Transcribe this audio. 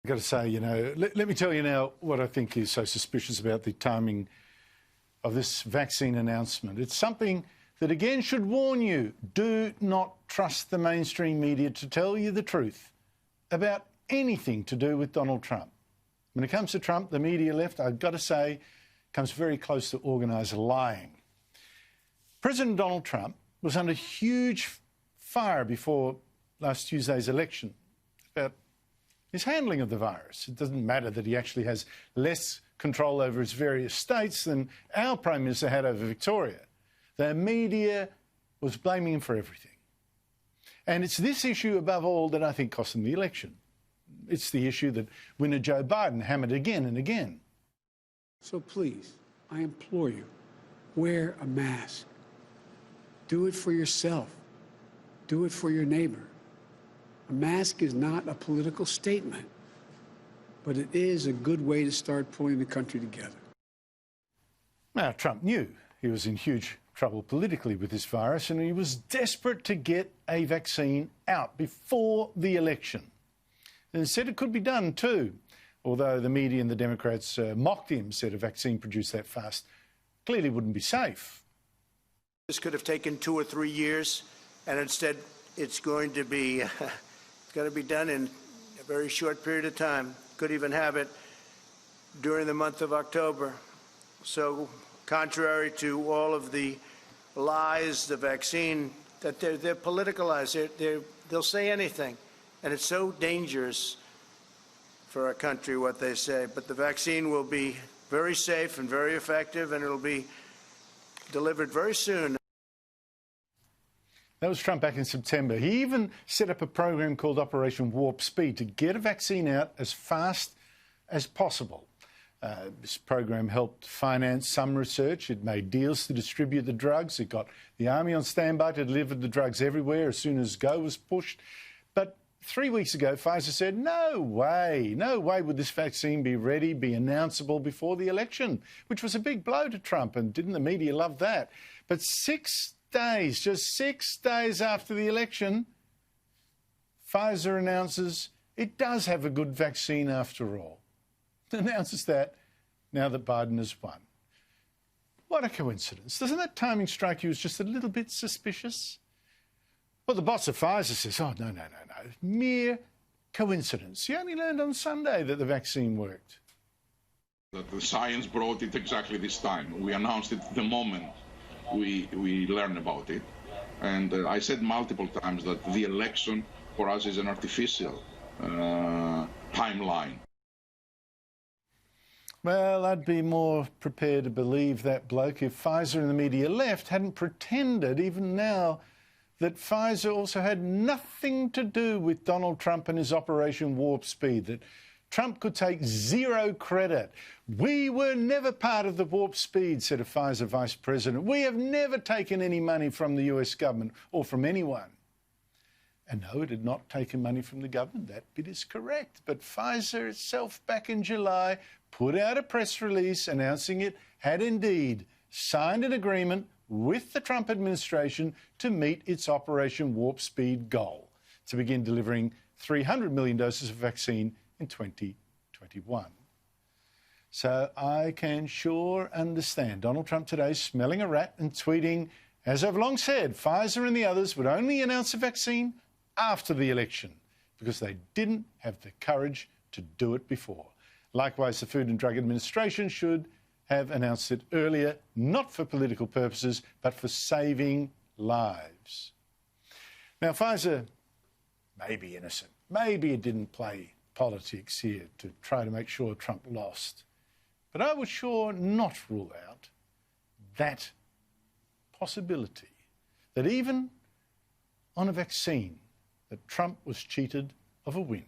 I've got to say, you know, let me tell you now what I think is so suspicious about the timing of this vaccine announcement. It's something that, again, should warn you. Do not trust the mainstream media to tell you the truth about anything to do with Donald Trump. When it comes to Trump, the media left, I've got to say, comes very close to organised lying. President Donald Trump was under huge fire before last Tuesday's election about his handling of the virus. It doesn't matter that he actually has less control over his various states than our Prime Minister had over Victoria. The media was blaming him for everything. And it's this issue above all that I think cost him the election. It's the issue that winner Joe Biden hammered again and again. So please, I implore you, wear a mask. Do it for yourself. Do it for your neighbor. A mask is not a political statement, but it is a good way to start pulling the country together. Now, Trump knew he was in huge trouble politically with this virus, and he was desperate to get a vaccine out before the election. And said it could be done too, although the media and the Democrats mocked him, said a vaccine produced that fast clearly wouldn't be safe. This could have taken 2 or 3 years, and instead it's going to be done in a very short period of time. Could even have it during the month of October. So contrary to all of the lies, the vaccine, that they're politicalized, they'll say anything. And it's so dangerous for our country what they say. But the vaccine will be very safe and very effective, and it'll be delivered very soon. That was Trump back in September. He even set up a program called Operation Warp Speed to get a vaccine out as fast as possible. This program helped finance some research. It made deals to distribute the drugs. It got the army on standby to deliver the drugs everywhere as soon as go was pushed. But 3 weeks ago, PFIZER said, no way would this vaccine be ready, be announceable before the election, which was a big blow to Trump, and didn't the media love that? But 6 days, just 6 days after the election, PFIZER announces it does have a good vaccine after all. It announces that now that Biden has won. What a coincidence. Doesn't that timing strike you as just a little bit suspicious? Well, the boss of PFIZER says, oh, no. Mere coincidence. He only learned on Sunday that the vaccine worked. That the science brought it exactly this time. We announced it the moment we learned about it. And I said multiple times that the election for us is an artificial timeline. Well, I'd be more prepared to believe that bloke if PFIZER and the media left hadn't pretended, even now, that PFIZER also had nothing to do with Donald Trump and his Operation Warp Speed, that Trump could take zero credit. We were never part of the Warp Speed, said a PFIZER vice president. We have never taken any money from the US government or from anyone. And no, it had not taken money from the government. That bit is correct. But PFIZER itself, back in July, put out a press release announcing it had indeed signed an agreement with the Trump administration to meet its Operation Warp Speed goal, to begin delivering 300 million doses of vaccine in 2021. So I can sure understand Donald Trump today smelling a rat and tweeting, as I've long said, PFIZER and the others would only announce a vaccine after the election because they didn't have the courage to do it before. Likewise, the Food and Drug Administration should have announced it earlier, not for political purposes, but for saving lives. Now, PFIZER may be innocent. Maybe it didn't play politics here to try to make sure Trump lost. But I would sure not rule out that possibility, that even on a vaccine, that Trump was cheated of a win.